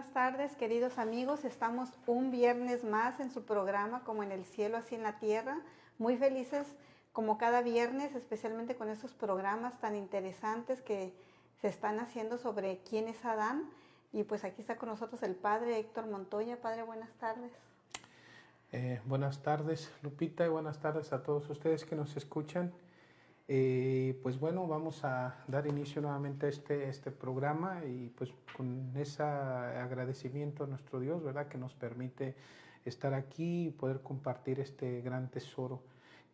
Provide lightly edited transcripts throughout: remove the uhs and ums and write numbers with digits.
buenas tardes, queridos amigos. Estamos un viernes más en su programa, como en el cielo, así en la tierra. Muy felices como cada viernes, especialmente con estos programas tan interesantes que se están haciendo sobre quién es Adán. Y pues aquí está con nosotros el padre Héctor Montoya. Padre, buenas tardes. Buenas tardes, Lupita, y buenas tardes a todos ustedes que nos escuchan. Pues bueno, vamos a dar inicio nuevamente a este programa y pues con ese agradecimiento a nuestro Dios, ¿verdad? Que nos permite estar aquí y poder compartir este gran tesoro,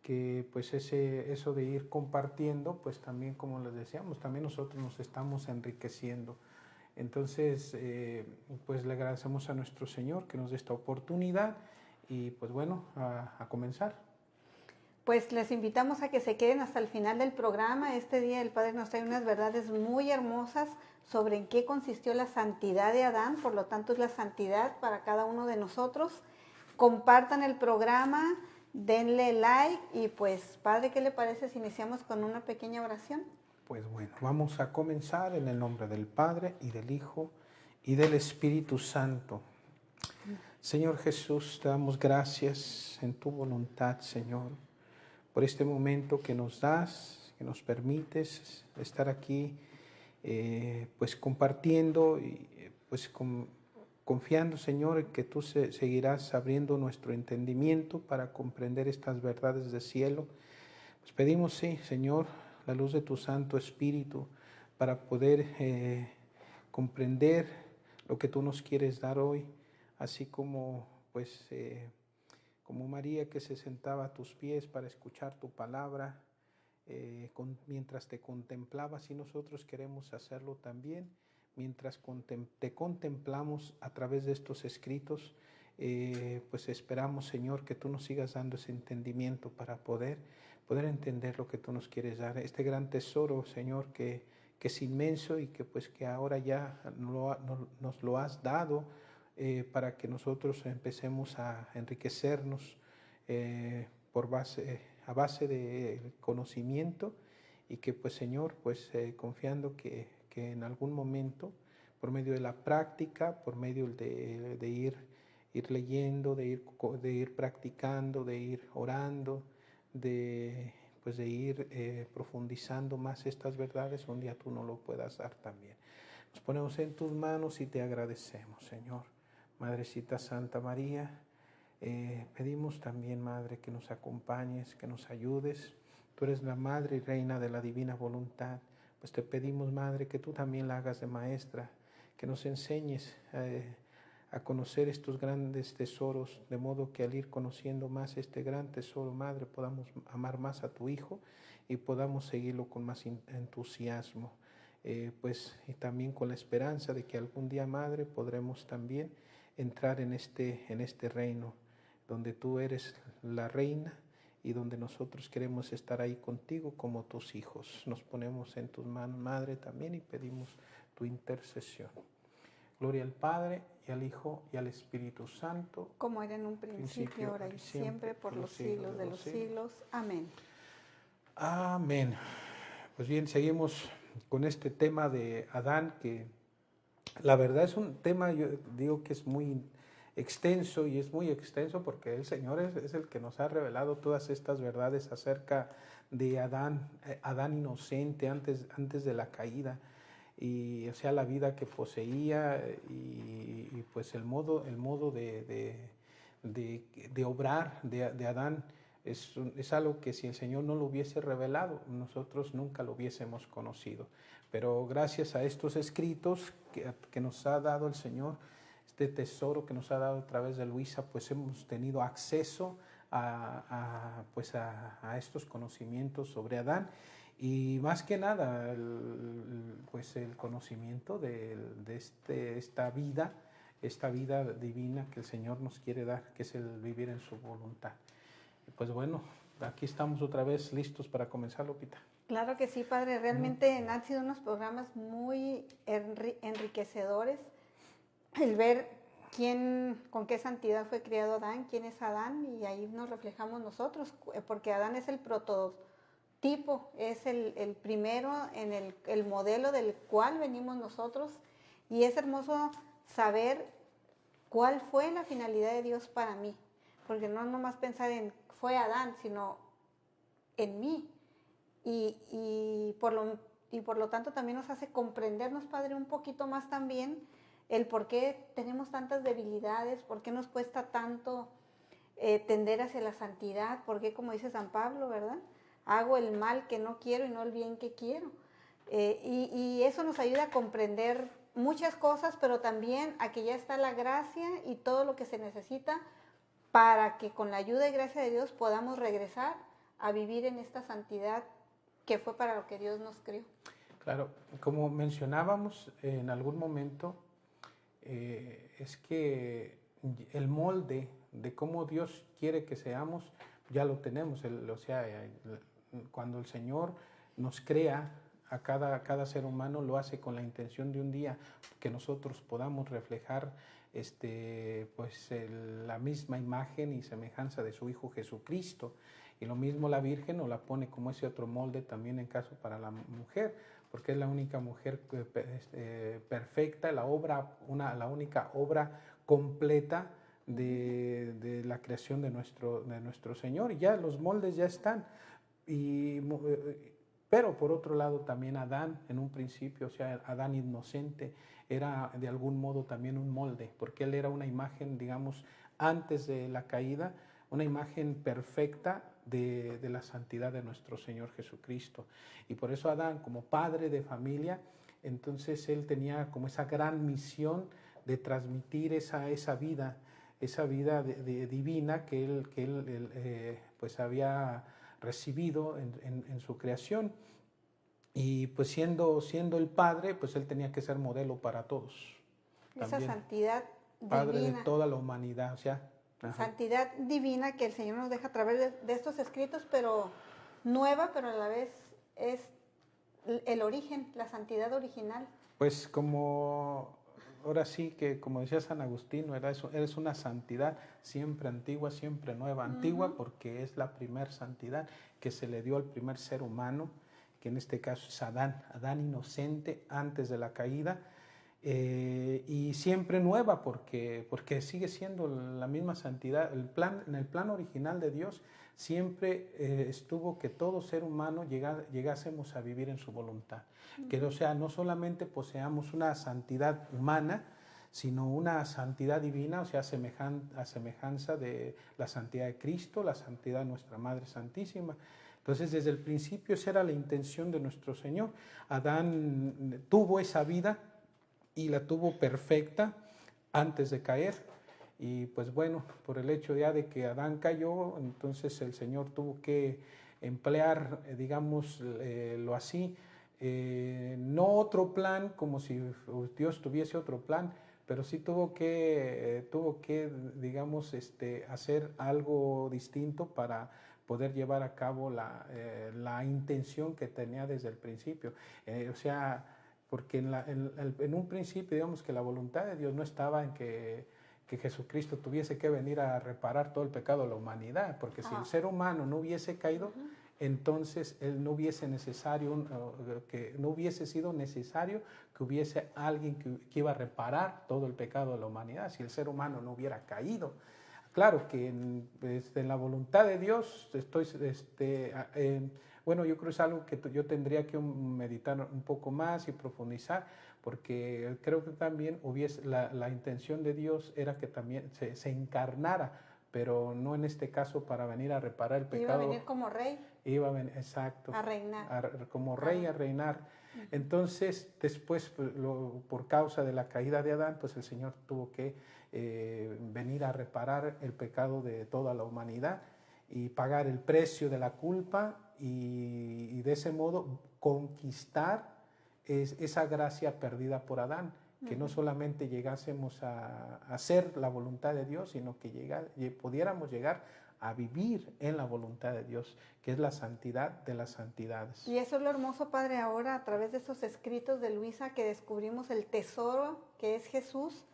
que pues eso de ir compartiendo, pues también como les decíamos, también nosotros nos estamos enriqueciendo. Entonces, pues le agradecemos a nuestro Señor que nos dé esta oportunidad y pues bueno, a comenzar. Pues les invitamos a que se queden hasta el final del programa. Este día el Padre nos trae unas verdades muy hermosas sobre en qué consistió la santidad de Adán, por lo tanto es la santidad para cada uno de nosotros. Compartan el programa, denle like y pues Padre, ¿qué le parece si iniciamos con una pequeña oración? Pues bueno, vamos a comenzar en el nombre del Padre y del Hijo y del Espíritu Santo. Señor Jesús, te damos gracias en tu voluntad, Señor, por este momento que nos das, que nos permites estar aquí, pues compartiendo y pues confiando, Señor, en que tú seguirás abriendo nuestro entendimiento para comprender estas verdades del cielo. Pues pedimos, sí, Señor, la luz de tu Santo Espíritu para poder comprender lo que tú nos quieres dar hoy, así como pues como María que se sentaba a tus pies para escuchar tu palabra, mientras te contemplabas, y nosotros queremos hacerlo también, mientras te contemplamos a través de estos escritos, pues esperamos, Señor, que tú nos sigas dando ese entendimiento para poder entender lo que tú nos quieres dar, este gran tesoro, Señor, que es inmenso y que pues que ahora ya nos lo has dado, para que nosotros empecemos a enriquecernos a base de conocimiento, y que pues Señor, pues confiando que en algún momento, por medio de la práctica, por medio de ir leyendo, de ir practicando, de ir orando, de ir profundizando más estas verdades, un día tú nos lo puedas dar también. Nos ponemos en tus manos y te agradecemos, Señor. Madrecita Santa María, pedimos también, Madre, que nos acompañes, que nos ayudes. Tú eres la Madre y Reina de la Divina Voluntad. Pues te pedimos, Madre, que tú también la hagas de maestra, que nos enseñes a conocer estos grandes tesoros, de modo que al ir conociendo más este gran tesoro, Madre, podamos amar más a tu Hijo y podamos seguirlo con más entusiasmo. Pues y también con la esperanza de que algún día, Madre, podremos también entrar en este reino donde tú eres la reina y donde nosotros queremos estar ahí contigo como tus hijos. Nos ponemos en tus manos, Madre, también, y pedimos tu intercesión. Gloria al Padre, y al Hijo, y al Espíritu Santo. Como era en un principio, ahora y siempre, por los siglos de los siglos. Amén. Amén. Pues bien, seguimos con este tema de Adán, que la verdad es un tema, yo digo que es muy extenso, y es muy extenso porque el Señor es el que nos ha revelado todas estas verdades acerca de Adán inocente antes de la caída, y o sea, la vida que poseía, y pues el modo de obrar de Adán es algo que si el Señor no lo hubiese revelado, nosotros nunca lo hubiésemos conocido. Pero gracias a estos escritos que nos ha dado el Señor, este tesoro que nos ha dado a través de Luisa, pues hemos tenido acceso a estos conocimientos sobre Adán, y más que nada el conocimiento de esta vida divina que el Señor nos quiere dar, que es el vivir en su voluntad. Y pues bueno, aquí estamos otra vez listos para comenzar, Lupita. Claro que sí, Padre. Realmente han sido unos programas muy enriquecedores. El ver con qué santidad fue criado Adán, quién es Adán, y ahí nos reflejamos nosotros, porque Adán es el prototipo, es el primero, el modelo del cual venimos nosotros, y es hermoso saber cuál fue la finalidad de Dios para mí, porque no nomás pensar en fue Adán, sino en mí. Y por lo tanto también nos hace comprendernos, Padre, un poquito más también el por qué tenemos tantas debilidades, por qué nos cuesta tanto tender hacia la santidad, por qué, como dice San Pablo, ¿verdad? Hago el mal que no quiero y no el bien que quiero. Y eso nos ayuda a comprender muchas cosas, pero también a que ya está la gracia y todo lo que se necesita para que con la ayuda y gracia de Dios podamos regresar a vivir en esta santidad que fue para lo que Dios nos creó. Claro, como mencionábamos en algún momento, es que el molde de cómo Dios quiere que seamos, ya lo tenemos. Cuando el Señor nos crea a cada ser humano, lo hace con la intención de un día que nosotros podamos reflejar la misma imagen y semejanza de su Hijo Jesucristo. Y lo mismo la Virgen nos la pone como ese otro molde también en caso para la mujer, porque es la única mujer perfecta, la única obra completa de la creación de nuestro Señor. Y ya los moldes ya están. Pero por otro lado también Adán en un principio, o sea, Adán inocente, era de algún modo también un molde, porque él era una imagen, digamos, antes de la caída, una imagen perfecta de la santidad de nuestro Señor Jesucristo. Y por eso Adán, como padre de familia, entonces él tenía como esa gran misión de transmitir esa vida divina que él pues había recibido en su creación. Y pues siendo el padre, pues él tenía que ser modelo para todos. Esa También, santidad padre divina. de toda la humanidad, o sea. Ajá. Santidad divina que el Señor nos deja a través de estos escritos, pero nueva, pero a la vez es el origen, la santidad original. Pues ahora sí que como decía San Agustín, eres una santidad siempre antigua, siempre nueva. Antigua porque es la primer santidad que se le dio al primer ser humano, que en este caso es Adán inocente antes de la caída, y siempre nueva porque sigue siendo la misma santidad. En el plan original de Dios siempre estuvo que todo ser humano llegásemos a vivir en su voluntad. Que o sea, no solamente poseamos una santidad humana, sino una santidad divina, o sea, a semejanza de la santidad de Cristo, la santidad de nuestra Madre Santísima. Entonces, desde el principio esa era la intención de nuestro Señor. Adán tuvo esa vida y la tuvo perfecta antes de caer. Y pues bueno, por el hecho ya de que Adán cayó, entonces el Señor tuvo que emplear, digámoslo así, no otro plan como si Dios tuviese otro plan, pero sí tuvo que digamos, hacer algo distinto para poder llevar a cabo la intención que tenía desde el principio. O sea, porque en un principio, digamos que la voluntad de Dios no estaba en que Jesucristo tuviese que venir a reparar todo el pecado de la humanidad, porque si el ser humano no hubiese caído, entonces él no hubiese sido necesario que hubiese alguien que iba a reparar todo el pecado de la humanidad, si el ser humano no hubiera caído. Claro que en la voluntad de Dios bueno, yo creo que es algo que yo tendría que meditar un poco más y profundizar, porque creo que también la intención de Dios era que también se encarnara, pero no en este caso para venir a reparar el pecado. Iba a venir como rey. Iba a venir, exacto. A reinar. Como rey a reinar. Entonces, después, por causa de la caída de Adán, pues el Señor tuvo que venir a reparar el pecado de toda la humanidad y pagar el precio de la culpa y de ese modo conquistar esa gracia perdida por Adán, que no solamente llegásemos a hacer la voluntad de Dios, sino que pudiéramos llegar a vivir en la voluntad de Dios, que es la santidad de las santidades. Y eso es lo hermoso, Padre, ahora a través de estos escritos de Luisa, que descubrimos el tesoro que es Jesús,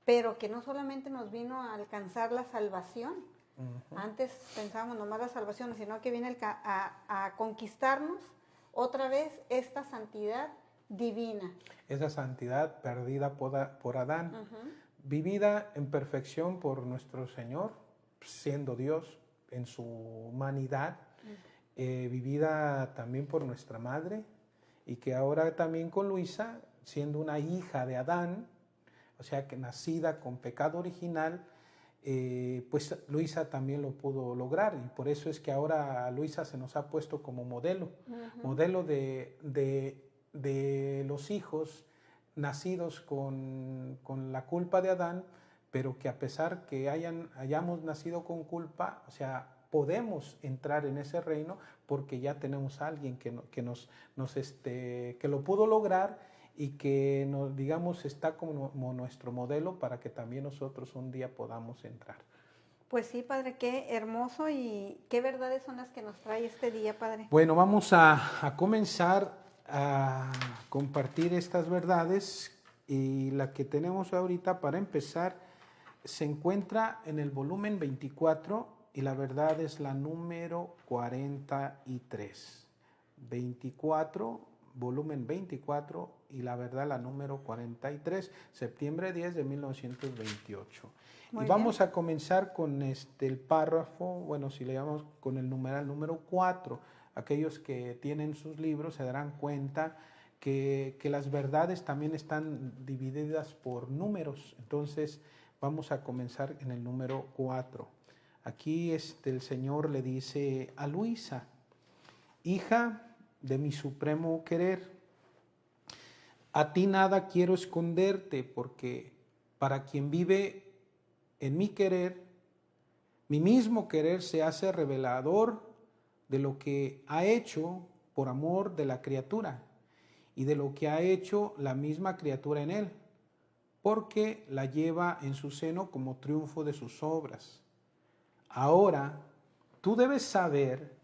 pero que no solamente nos vino a alcanzar la salvación. Antes pensábamos nomás la salvación, sino que viene a conquistarnos otra vez esta santidad divina. Esa santidad perdida por Adán, Ujú. vivida en perfección por nuestro Señor, siendo Dios en su humanidad, vivida también por nuestra madre, y que ahora también con Luisa, siendo una hija de Adán, o sea que nacida con pecado original, pues Luisa también lo pudo lograr, y por eso es que ahora Luisa se nos ha puesto como modelo, modelo de los hijos nacidos con la culpa de Adán, pero que a pesar que hayamos nacido con culpa, o sea, podemos entrar en ese reino porque ya tenemos a alguien que lo pudo lograr y que nos, digamos, está como nuestro modelo para que también nosotros un día podamos entrar. Pues sí, Padre, qué hermoso y qué verdades son las que nos trae este día, Padre. Bueno, vamos a comenzar a compartir estas verdades, y la que tenemos ahorita para empezar se encuentra en el volumen 24 y la verdad es la número 43. 24, volumen 24 y la verdad la número 43, septiembre 10 de 1928. Muy y vamos bien. a comenzar con el párrafo, bueno, si le llamamos con el numeral número 4. Aquellos que tienen sus libros se darán cuenta que las verdades también están divididas por números. Entonces vamos a comenzar en el número 4. Aquí el Señor le dice a Luisa: hija de mi supremo querer, a ti nada quiero esconderte, porque para quien vive en mi querer, mi mismo querer se hace revelador de lo que ha hecho por amor de la criatura y de lo que ha hecho la misma criatura en él, porque la lleva en su seno como triunfo de sus obras. Ahora, tú debes saber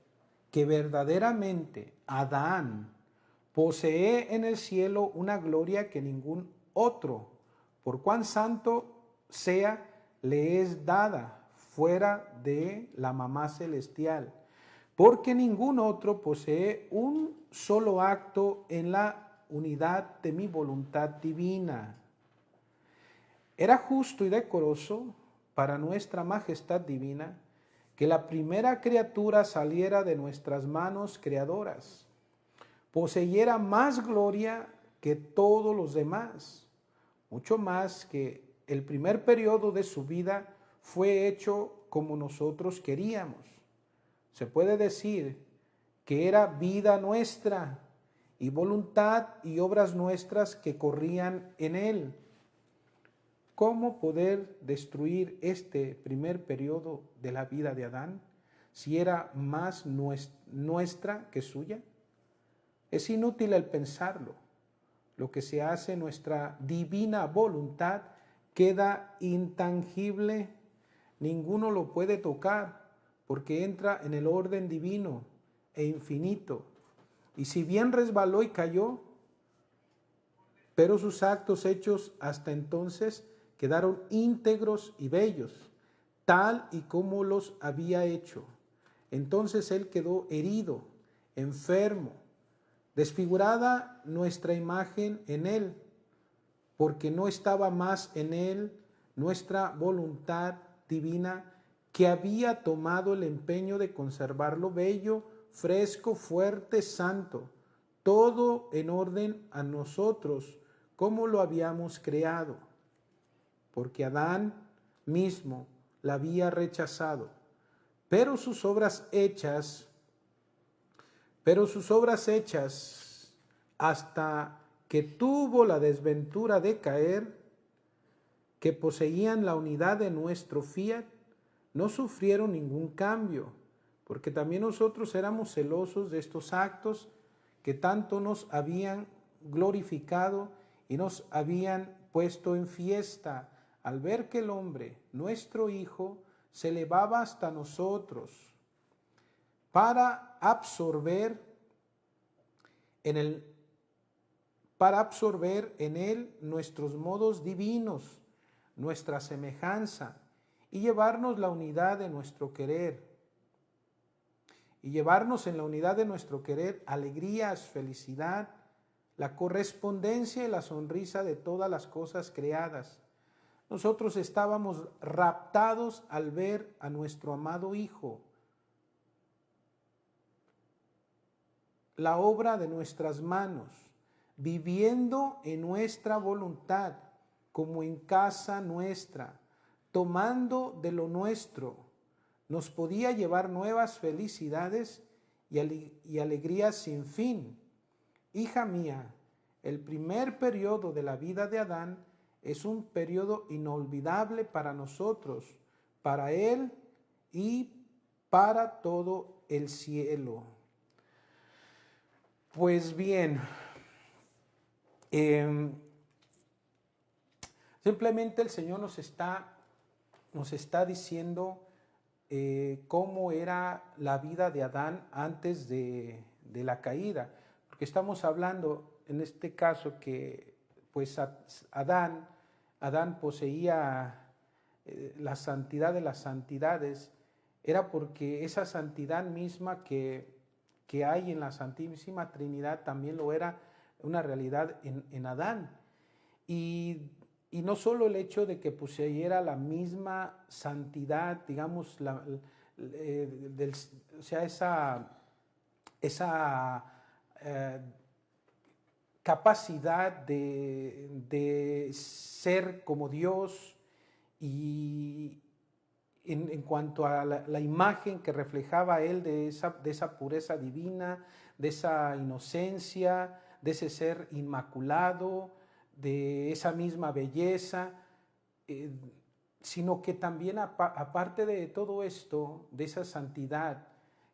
que verdaderamente Adán posee en el cielo una gloria que ningún otro, por cuán santo sea, le es dada fuera de la mamá celestial, porque ningún otro posee un solo acto en la unidad de mi voluntad divina. Era justo y decoroso para nuestra majestad divina que la primera criatura saliera de nuestras manos creadoras, poseyera más gloria que todos los demás, mucho más que el primer periodo de su vida fue hecho como nosotros queríamos. Se puede decir que era vida nuestra y voluntad y obras nuestras que corrían en él. ¿Cómo poder destruir este primer periodo de la vida de Adán si era más nuestra que suya? Es inútil el pensarlo. Lo que se hace en nuestra divina voluntad queda intangible. Ninguno lo puede tocar porque entra en el orden divino e infinito. Y si bien resbaló y cayó, pero sus actos hechos hasta entonces quedaron íntegros y bellos, tal y como los había hecho. Entonces él quedó herido, enfermo, desfigurada nuestra imagen en él, porque no estaba más en él nuestra voluntad divina, que había tomado el empeño de conservarlo bello, fresco, fuerte, santo, todo en orden a nosotros, como lo habíamos creado, porque Adán mismo la había rechazado, pero sus obras hechas hasta que tuvo la desventura de caer, que poseían la unidad de nuestro fiat, no sufrieron ningún cambio, porque también nosotros éramos celosos de estos actos que tanto nos habían glorificado y nos habían puesto en fiesta, al ver que el hombre, nuestro Hijo, se elevaba hasta nosotros para absorber en él nuestros modos divinos, nuestra semejanza, y llevarnos la unidad de nuestro querer. Y llevarnos en la unidad de nuestro querer alegrías, felicidad, la correspondencia y la sonrisa de todas las cosas creadas. Nosotros estábamos raptados al ver a nuestro amado Hijo, la obra de nuestras manos, viviendo en nuestra voluntad, como en casa nuestra, tomando de lo nuestro, nos podía llevar nuevas felicidades y alegrías sin fin. Hija mía, el primer periodo de la vida de Adán es un periodo inolvidable para nosotros, para él y para todo el cielo. Pues bien, simplemente el Señor nos está diciendo cómo era la vida de Adán antes de la caída, porque estamos hablando en este caso que pues Adán poseía la santidad de las santidades, era porque esa santidad misma que hay en la Santísima Trinidad también lo era una realidad en Adán. Y no solo el hecho de que poseyera la misma santidad, digamos, o sea, esa capacidad de ser como Dios, y en cuanto a la imagen que reflejaba él de esa pureza divina, de esa inocencia, de ese ser inmaculado, de esa misma belleza, sino que también aparte de todo esto, de esa santidad,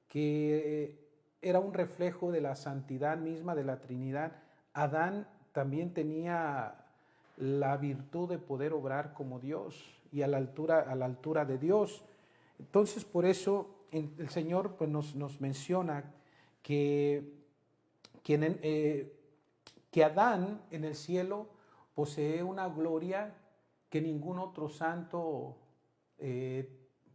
que era un reflejo de la santidad misma de la Trinidad, Adán también tenía la virtud de poder obrar como Dios y a la altura de Dios. Entonces, por eso el Señor pues, nos menciona que Adán en el cielo posee una gloria que ningún otro santo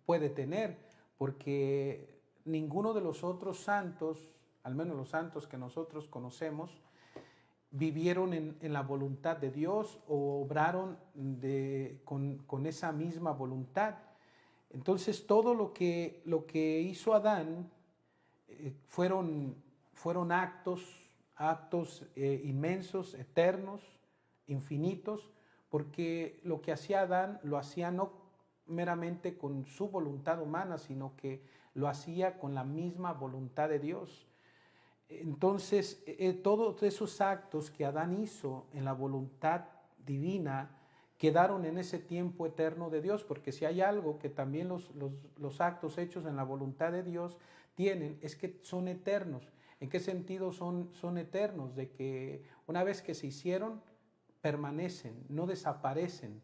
puede tener, porque ninguno de los otros santos, al menos los santos que nosotros conocemos, vivieron en la voluntad de Dios o obraron con esa misma voluntad. Entonces todo lo que hizo Adán fueron actos inmensos, eternos, infinitos, porque lo que hacía Adán lo hacía no meramente con su voluntad humana, sino que lo hacía con la misma voluntad de Dios. Entonces, todos esos actos que Adán hizo en la voluntad divina quedaron en ese tiempo eterno de Dios, porque si hay algo que también los actos hechos en la voluntad de Dios tienen, es que son eternos. ¿En qué sentido son eternos? De que una vez que se hicieron, permanecen, no desaparecen.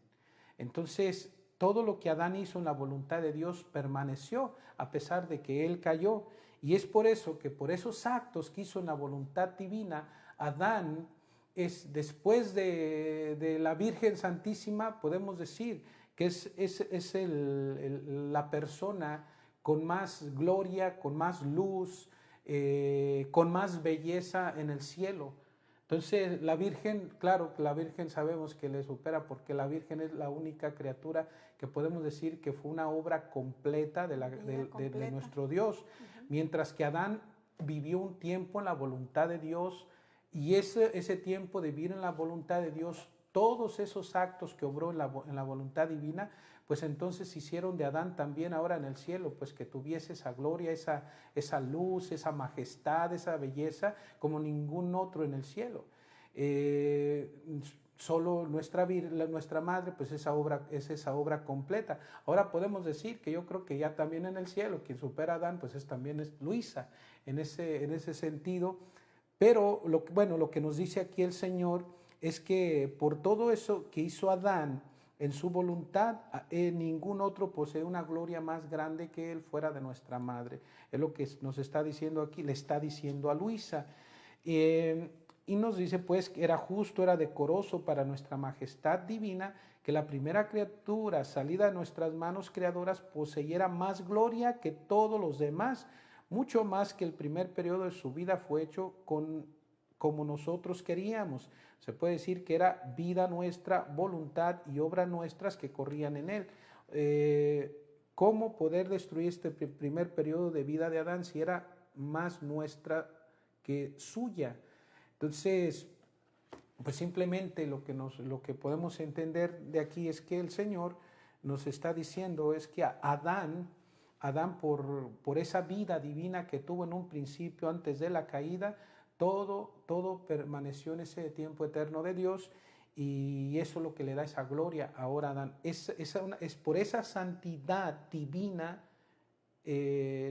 Entonces, todo lo que Adán hizo en la voluntad de Dios permaneció, a pesar de que él cayó. Y es por eso que por esos actos que hizo en la voluntad divina, Adán es, después de la Virgen Santísima, podemos decir que es la persona con más gloria, con más luz, con más belleza en el cielo. Entonces la Virgen, claro que la Virgen sabemos que le supera, porque la Virgen es la única criatura que podemos decir que fue una obra completa de nuestro Dios, mientras que Adán vivió un tiempo en la voluntad de Dios, y ese tiempo de vivir en la voluntad de Dios, todos esos actos que obró en la voluntad divina, pues entonces hicieron de Adán también ahora en el cielo, pues que tuviese esa gloria, esa luz, esa majestad, esa belleza, como ningún otro en el cielo. Solo nuestra madre, pues es esa obra completa. Ahora podemos decir que yo creo que ya también en el cielo, quien supera a Adán, pues también es Luisa, en ese sentido. Pero lo que nos dice aquí el Señor es que por todo eso que hizo Adán en su voluntad, ningún otro posee una gloria más grande que él fuera de nuestra madre. Es lo que nos está diciendo aquí, le está diciendo a Luisa. Y nos dice pues que era justo, era decoroso para nuestra majestad divina que la primera criatura salida de nuestras manos creadoras poseyera más gloria que todos los demás, mucho más que el primer periodo de su vida fue hecho con como nosotros queríamos. Se puede decir que era vida nuestra, voluntad y obras nuestras que corrían en él. ¿Cómo poder destruir este primer periodo de vida de Adán si era más nuestra que suya? Entonces, pues simplemente lo que podemos entender de aquí es que el Señor nos está diciendo es que Adán por esa vida divina que tuvo en un principio antes de la caída, todo permaneció en ese tiempo eterno de Dios, y eso es lo que le da esa gloria ahora a Adán. Es por esa santidad divina,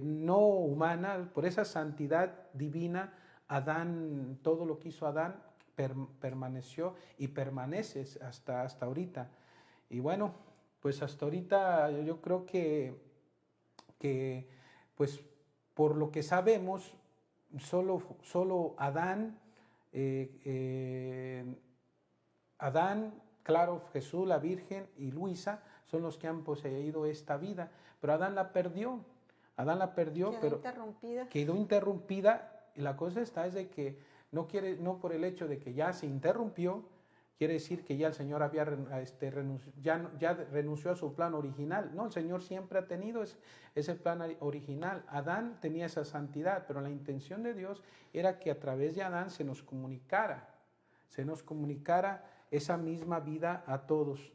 no humana, por esa santidad divina, Adán, todo lo que hizo Adán permaneció y permanece hasta ahorita. Y bueno, pues hasta ahorita yo creo que pues por lo que sabemos, solo Adán, claro, Jesús, la Virgen y Luisa son los que han poseído esta vida, pero Adán la perdió, quedó interrumpida, y la cosa está es de que no por el hecho de que ya se interrumpió, quiere decir que ya el Señor había ya renunció a su plan original. No, el Señor siempre ha tenido ese plan original. Adán tenía esa santidad, pero la intención de Dios era que a través de Adán se nos comunicara esa misma vida a todos.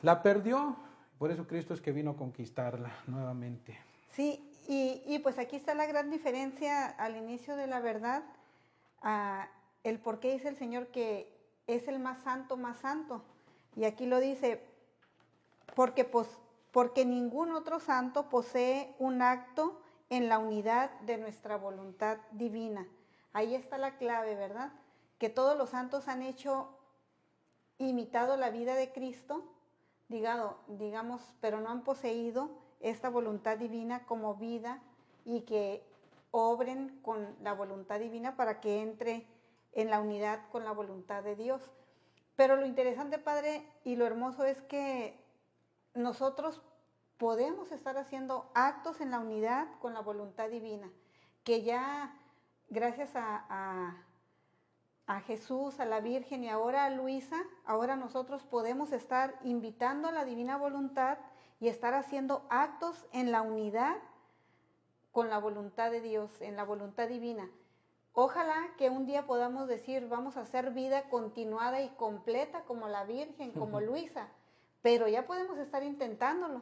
La perdió, por eso Cristo es que vino a conquistarla nuevamente. Sí, y pues aquí está la gran diferencia al inicio de la verdad, el por qué dice el Señor que es el más santo, más santo. Y aquí lo dice, porque ningún otro santo posee un acto en la unidad de nuestra voluntad divina. Ahí está la clave, ¿verdad? Que todos los santos han imitado la vida de Cristo, digamos, pero no han poseído esta voluntad divina como vida, y que obren con la voluntad divina para que entre en la unidad con la voluntad de Dios. Pero lo interesante, Padre, y lo hermoso es que nosotros podemos estar haciendo actos en la unidad con la voluntad divina, que ya gracias a Jesús, a la Virgen y ahora a Luisa, ahora nosotros podemos estar invitando a la divina voluntad y estar haciendo actos en la unidad con la voluntad de Dios, en la voluntad divina. Ojalá que un día podamos decir, vamos a hacer vida continuada y completa como la Virgen, como Luisa, pero ya podemos estar intentándolo,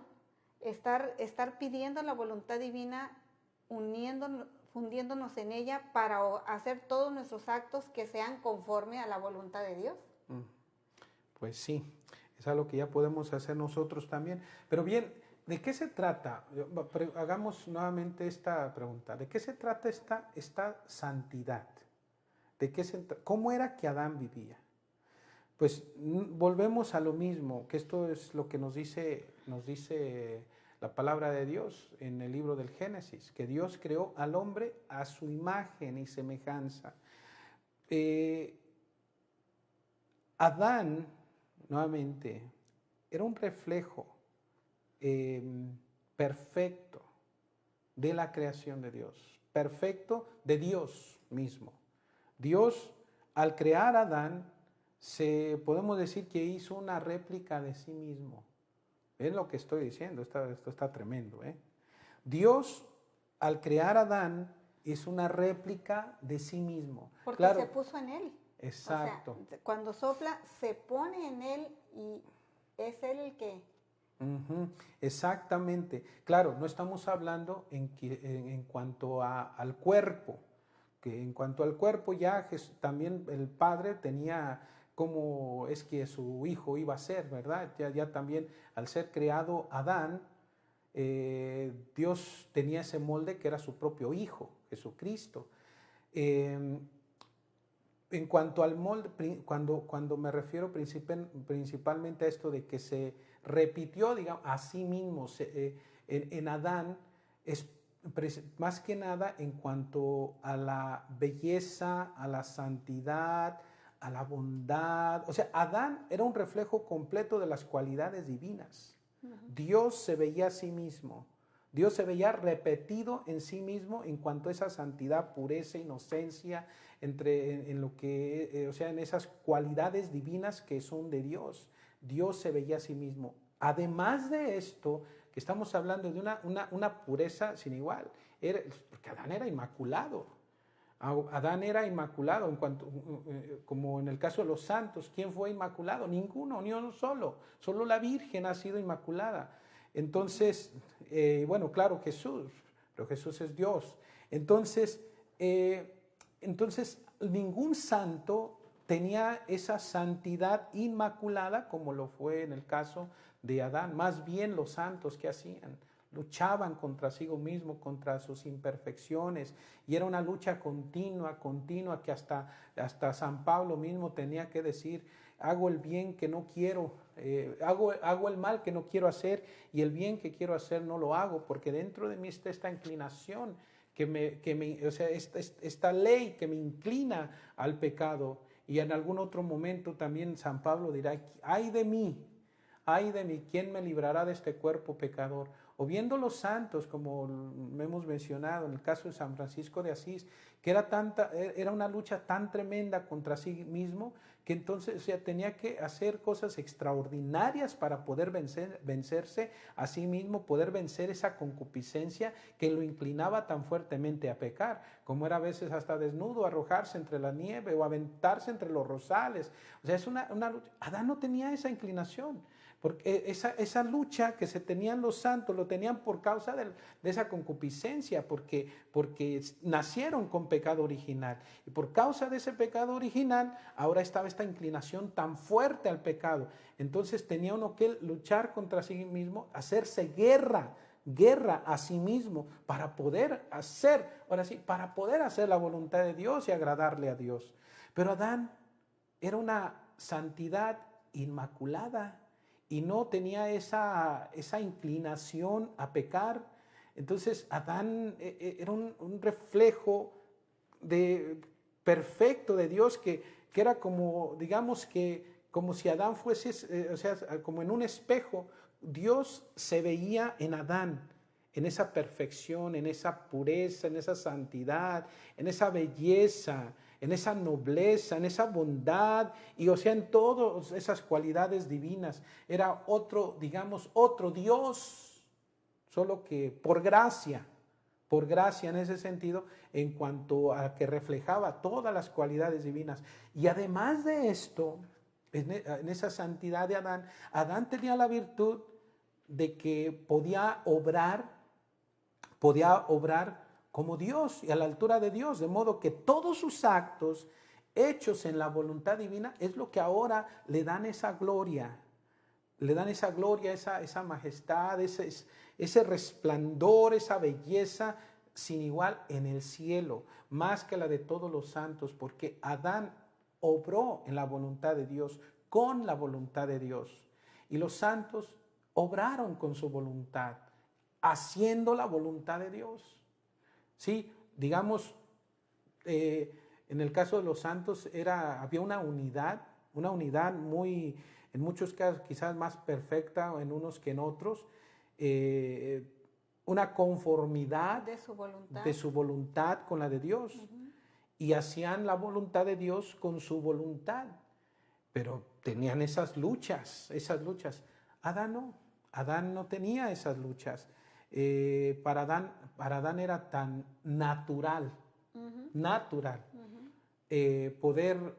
estar pidiendo la voluntad divina, fundiéndonos en ella para hacer todos nuestros actos que sean conforme a la voluntad de Dios. Pues sí, es algo que ya podemos hacer nosotros también. Pero bien, ¿de qué se trata? Hagamos nuevamente esta pregunta. ¿De qué se trata esta santidad? ¿Cómo era que Adán vivía? Pues volvemos a lo mismo, que esto es lo que nos dice la palabra de Dios en el libro del Génesis, que Dios creó al hombre a su imagen y semejanza. Adán, nuevamente, era un reflejo perfecto de la creación de Dios, perfecto de Dios mismo. Dios, al crear a Adán, podemos decir que hizo una réplica de sí mismo. ¿Ven lo que estoy diciendo? Esto está tremendo, ¿eh? Dios, al crear a Adán, es una réplica de sí mismo. Porque claro, se puso en él. Exacto. O sea, cuando sopla, se pone en él y es él el que... Exactamente. Claro, no estamos hablando en cuanto al cuerpo, que en cuanto al cuerpo ya también el Padre tenía cómo es que su hijo iba a ser, ¿verdad? Ya también al ser creado Adán, Dios tenía ese molde que era su propio hijo, Jesucristo. En cuanto al molde, cuando me refiero principalmente a esto de que se repitió, digamos, a sí mismo en Adán, es más que nada en cuanto a la belleza, a la santidad, a la bondad. O sea, Adán era un reflejo completo de las cualidades divinas. Dios se veía a sí mismo. Dios se veía repetido en sí mismo en cuanto a esa santidad, pureza, inocencia, en lo que, o sea, en esas cualidades divinas que son de Dios. Dios se veía a sí mismo. Además de esto, que estamos hablando de una pureza sin igual, porque Adán era inmaculado. Adán era inmaculado, como en el caso de los santos. ¿Quién fue inmaculado? Ninguno, ni uno solo. Solo la Virgen ha sido inmaculada. Entonces, bueno, claro, Jesús, pero Jesús es Dios. Entonces, ningún santo tenía esa santidad inmaculada como lo fue en el caso de Adán. Más bien los santos, ¿qué hacían? Luchaban contra sí mismo, contra sus imperfecciones, y era una lucha continua, que hasta San Pablo mismo tenía que decir: hago el bien que no quiero, hago el mal que no quiero hacer, y el bien que quiero hacer no lo hago, porque dentro de mí está esta inclinación, o sea, esta ley que me inclina al pecado. Y en algún otro momento también San Pablo dirá: ay de mí, ¿quién me librará de este cuerpo pecador? O viendo los santos, como hemos mencionado en el caso de San Francisco de Asís, que era una lucha tan tremenda contra sí mismo, que entonces, o sea, tenía que hacer cosas extraordinarias para poder vencerse a sí mismo, poder vencer esa concupiscencia que lo inclinaba tan fuertemente a pecar, como era a veces hasta desnudo, arrojarse entre la nieve o aventarse entre los rosales. O sea, es una lucha. Adán no tenía esa inclinación. Porque esa lucha que se tenían los santos, lo tenían por causa de esa concupiscencia, porque nacieron con pecado original. Y por causa de ese pecado original, ahora estaba esta inclinación tan fuerte al pecado. Entonces tenía uno que luchar contra sí mismo, hacerse guerra a sí mismo para poder hacer la voluntad de Dios y agradarle a Dios. Pero Adán era una santidad inmaculada y no tenía esa inclinación a pecar. Entonces Adán era un reflejo perfecto de Dios, que era como, digamos que, como si Adán fuese, o sea, como en un espejo. Dios se veía en Adán, en esa perfección, en esa pureza, en esa santidad, en esa belleza, en esa nobleza, en esa bondad, y o sea, en todas esas cualidades divinas. Era otro Dios, solo que por gracia en ese sentido, en cuanto a que reflejaba todas las cualidades divinas. Y además de esto, en esa santidad de Adán tenía la virtud de que podía obrar como Dios y a la altura de Dios, de modo que todos sus actos hechos en la voluntad divina es lo que ahora le dan esa gloria, esa majestad, ese resplandor, esa belleza sin igual en el cielo, más que la de todos los santos, porque Adán obró en la voluntad de Dios, con la voluntad de Dios, y los santos obraron con su voluntad, haciendo la voluntad de Dios. Sí, digamos, en el caso de los santos había una unidad muy, en muchos casos quizás más perfecta en unos que en otros, una conformidad de su voluntad con la de Dios. Uh-huh. Y hacían la voluntad de Dios con su voluntad, pero tenían esas luchas. Adán no tenía esas luchas. Para Adán era tan natural, poder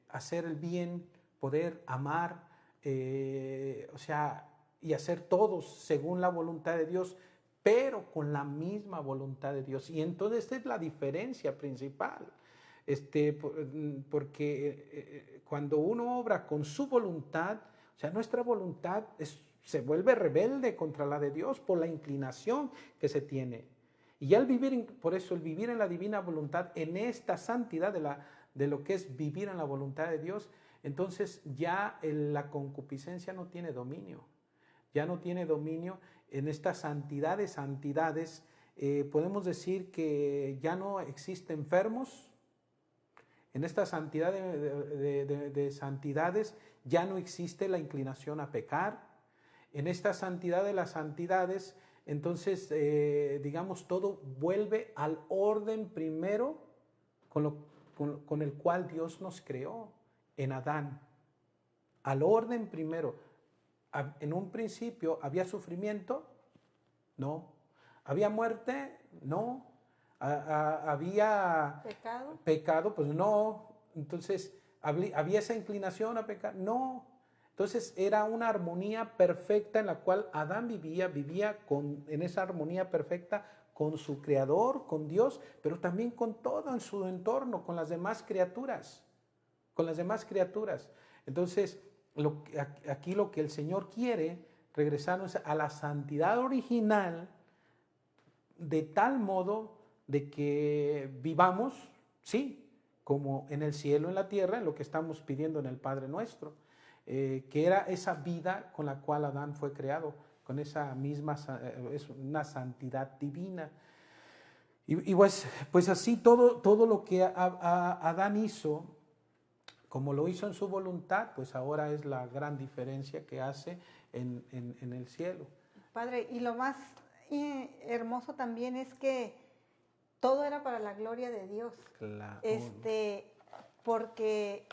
hacer el bien, poder amar, o sea, y hacer todos según la voluntad de Dios, pero con la misma voluntad de Dios. Y entonces esta es la diferencia principal, porque cuando uno obra con su voluntad, o sea, nuestra voluntad se vuelve rebelde contra la de Dios por la inclinación que se tiene. Y ya por eso el vivir en la divina voluntad, en esta santidad de lo que es vivir en la voluntad de Dios, entonces ya la concupiscencia no tiene dominio. Ya no tiene dominio en esta santidad de santidades. Podemos decir que ya no existen enfermos. En esta santidad de santidades ya no existe la inclinación a pecar. En esta santidad de las santidades, entonces, digamos, todo vuelve al orden primero con con el cual Dios nos creó en Adán. Al orden primero. En un principio, ¿había sufrimiento? No. ¿Había muerte? No. ¿Había pecado? Pues no. Entonces, ¿había esa inclinación a pecar? No. Entonces, era una armonía perfecta en la cual Adán vivía en esa armonía perfecta con su Creador, con Dios, pero también con todo en su entorno, con las demás criaturas. Con las demás criaturas. Entonces, aquí lo que el Señor quiere, regresarnos a la santidad original, de tal modo de que vivamos, sí, como en el cielo, en la tierra, en lo que estamos pidiendo en el Padre Nuestro, que era esa vida con la cual Adán fue creado, con esa misma, es una santidad divina. Y pues así todo lo que Adán hizo, como lo hizo en su voluntad, pues ahora es la gran diferencia que hace en el cielo. Padre, y lo más hermoso también es que todo era para la gloria de Dios. Claro. Porque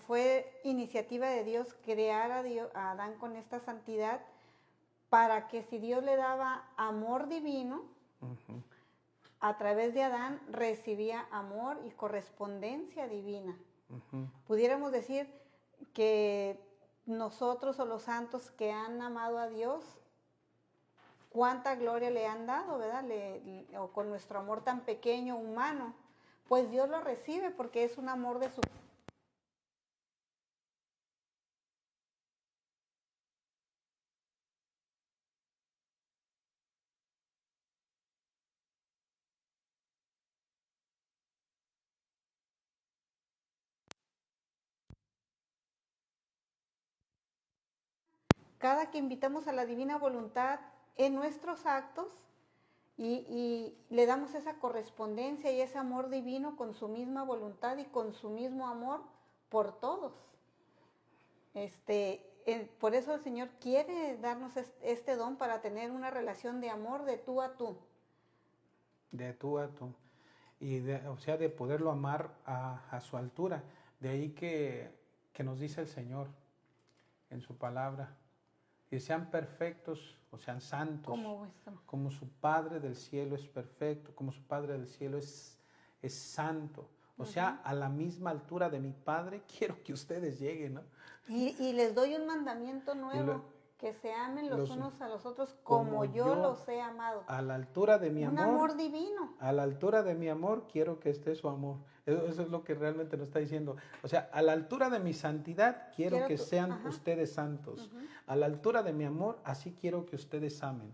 fue iniciativa de Dios crear a Adán con esta santidad, para que si Dios le daba amor divino, a través de Adán recibía amor y correspondencia divina. Pudiéramos decir que nosotros o los santos que han amado a Dios, cuánta gloria le han dado, ¿verdad? O con nuestro amor tan pequeño, humano, pues Dios lo recibe porque es un amor de su... Cada que invitamos a la divina voluntad en nuestros actos y le damos esa correspondencia y ese amor divino con su misma voluntad y con su mismo amor por todos. Por eso el Señor quiere darnos este don para tener una relación de amor de tú a tú. De tú a tú. Y o sea, de poderlo amar a su altura. De ahí que nos dice el Señor en su palabra. Y sean perfectos o sean santos, como su Padre del cielo es perfecto, como su Padre del cielo es santo. O sea, a la misma altura de mi Padre quiero que ustedes lleguen, ¿no? Y les doy un mandamiento nuevo, que se amen los unos a los otros como yo los he amado. A la altura de mi amor. Un amor divino. A la altura de mi amor quiero que esté su amor. Eso es lo que realmente nos está diciendo. O sea, a la altura de mi santidad quiero que sean ustedes santos. A la altura de mi amor, así quiero que ustedes amen.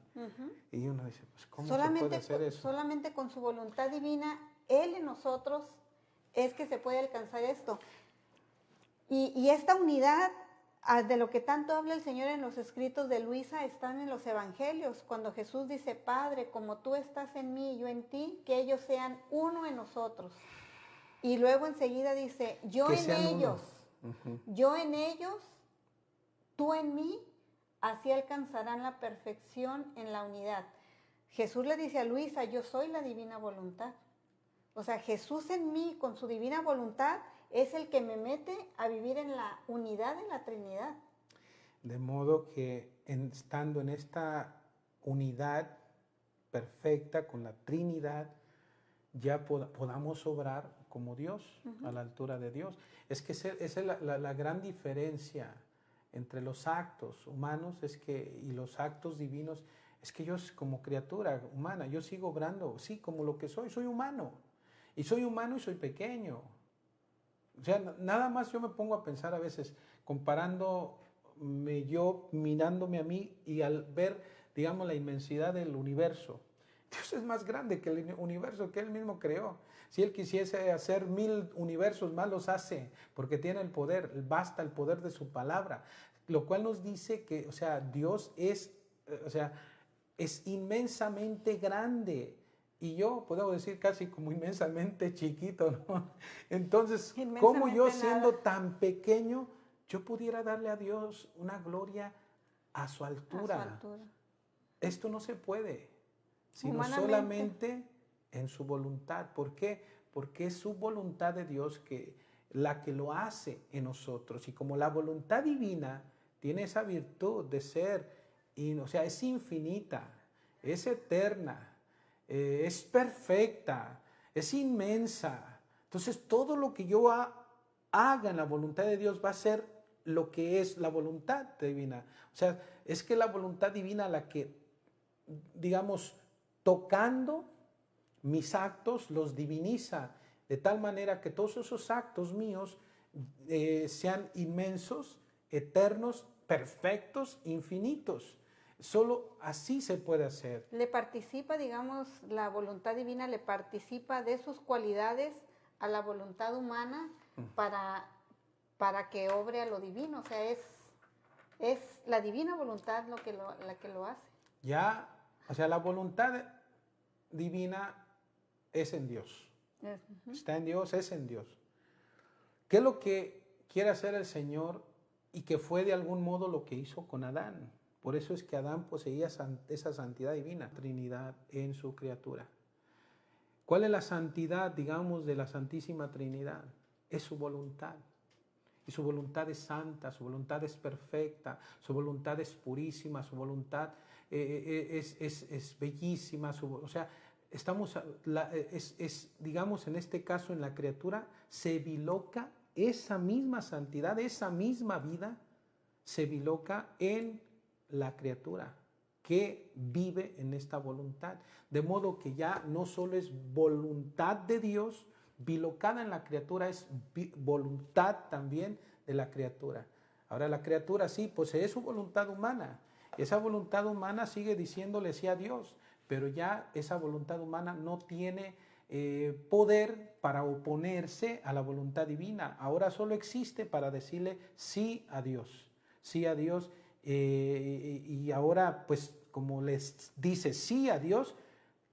Y uno dice, pues ¿cómo se puede hacer eso? Solamente con su voluntad divina, Él en nosotros es que se puede alcanzar esto. Y esta unidad de lo que tanto habla el Señor en los escritos de Luisa están en los evangelios, cuando Jesús dice, Padre, como tú estás en mí y yo en ti, que ellos sean uno en nosotros. Y luego enseguida dice, yo en ellos, yo en ellos, tú en mí, así alcanzarán la perfección en la unidad. Jesús le dice a Luisa, yo soy la divina voluntad. O sea, Jesús en mí, con su divina voluntad, es el que me mete a vivir en la unidad de la Trinidad. De modo que estando en esta unidad perfecta con la Trinidad, ya podamos obrar como Dios, a la altura de Dios. Es que esa es la gran diferencia entre los actos humanos y los actos divinos. Es que yo como criatura humana, yo sigo obrando, sí, como lo que soy humano. Y soy humano y soy pequeño. O sea, nada más yo me pongo a pensar a veces, comparándome yo, mirándome a mí y al ver, digamos, la inmensidad del universo. Dios es más grande que el universo que Él mismo creó. Si Él quisiese hacer 1000 universos más, los hace, porque tiene el poder, basta el poder de su palabra. Lo cual nos dice que, o sea, Dios es inmensamente grande. Y yo puedo decir casi como inmensamente chiquito, ¿no? Entonces, ¿cómo yo siendo tan pequeño, yo pudiera darle a Dios una gloria a su altura? A su altura. Esto no se puede, sino solamente en su voluntad. ¿Por qué? porque es su voluntad de Dios la que lo hace en nosotros. Y como la voluntad divina tiene esa virtud de ser, o sea, es infinita, es eterna, es perfecta, es inmensa. Entonces todo lo que yo haga en la voluntad de Dios va a ser lo que es la voluntad divina. O sea, es que la voluntad divina la que, digamos, tocando mis actos los diviniza, de tal manera que todos esos actos míos sean inmensos, eternos, perfectos, infinitos. Solo así se puede hacer. Le participa, digamos, la voluntad divina le participa de sus cualidades a la voluntad humana para que obre a lo divino. O sea, es la divina voluntad la que lo hace. Ya, o sea, la voluntad divina es en Dios. Está en Dios, es en Dios. ¿Qué es lo que quiere hacer el Señor y que fue de algún modo lo que hizo con Adán? Por eso es que Adán poseía esa santidad divina, Trinidad en su criatura. ¿Cuál es la santidad, digamos, de la Santísima Trinidad? Es su voluntad. Y su voluntad es santa, su voluntad es perfecta, su voluntad es purísima, su voluntad es bellísima. O sea, digamos, en este caso, en la criatura, se biloca esa misma santidad, esa misma vida, se biloca en la criatura que vive en esta voluntad. De modo que ya no solo es voluntad de Dios, bilocada en la criatura, es voluntad también de la criatura. Ahora la criatura sí posee su voluntad humana. Esa voluntad humana sigue diciéndole sí a Dios, pero ya esa voluntad humana no tiene poder para oponerse a la voluntad divina. Ahora solo existe para decirle sí a Dios. Sí a Dios. Y ahora, pues, como les dice sí a Dios,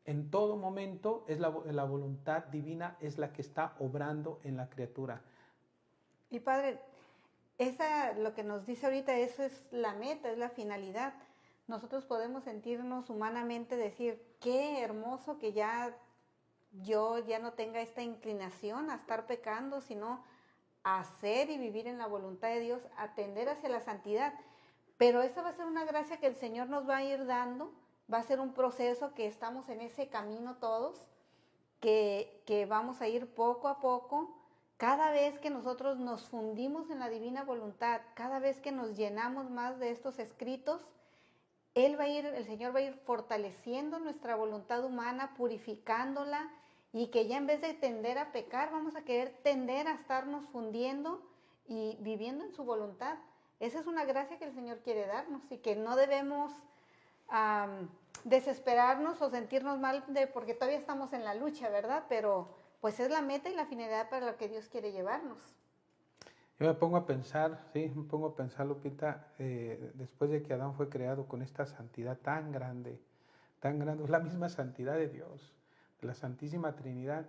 en todo momento es la voluntad divina es la que está obrando en la criatura. Y Padre, lo que nos dice ahorita, eso es la meta, es la finalidad. Nosotros podemos sentirnos humanamente, decir, qué hermoso que yo ya no tenga esta inclinación a estar pecando, sino a hacer y vivir en la voluntad de Dios, atender hacia la santidad. Pero esa va a ser una gracia que el Señor nos va a ir dando, va a ser un proceso que estamos en ese camino todos, que vamos a ir poco a poco. Cada vez que nosotros nos fundimos en la divina voluntad, cada vez que nos llenamos más de estos escritos, el Señor va a ir fortaleciendo nuestra voluntad humana, purificándola, y que ya en vez de tender a pecar, vamos a querer tender a estarnos fundiendo y viviendo en su voluntad. Esa es una gracia que el Señor quiere darnos y que no debemos desesperarnos o sentirnos mal porque todavía estamos en la lucha, ¿verdad? Pero pues es la meta y la finalidad para la que Dios quiere llevarnos. Yo me pongo a pensar, Lupita, después de que Adán fue creado con esta santidad tan grande, es la misma santidad de Dios, de la Santísima Trinidad,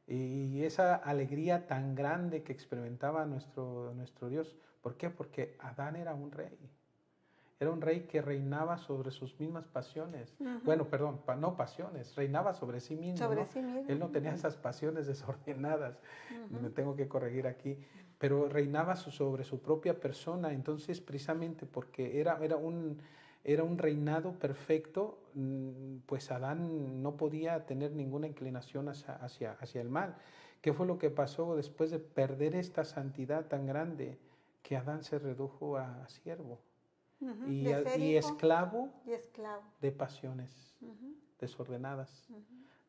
y esa alegría tan grande que experimentaba nuestro Dios. ¿Por qué? Porque Adán era un rey que reinaba sobre sus mismas pasiones. Bueno, perdón, no pasiones, reinaba sobre sí mismo. Sí mismo. Él no tenía esas pasiones desordenadas, me tengo que corregir aquí, pero reinaba sobre su propia persona. Entonces, precisamente porque era un reinado perfecto, pues Adán no podía tener ninguna inclinación hacia el mal. ¿Qué fue lo que pasó después de perder esta santidad tan grande? Que Adán se redujo a siervo. Y esclavo de pasiones desordenadas.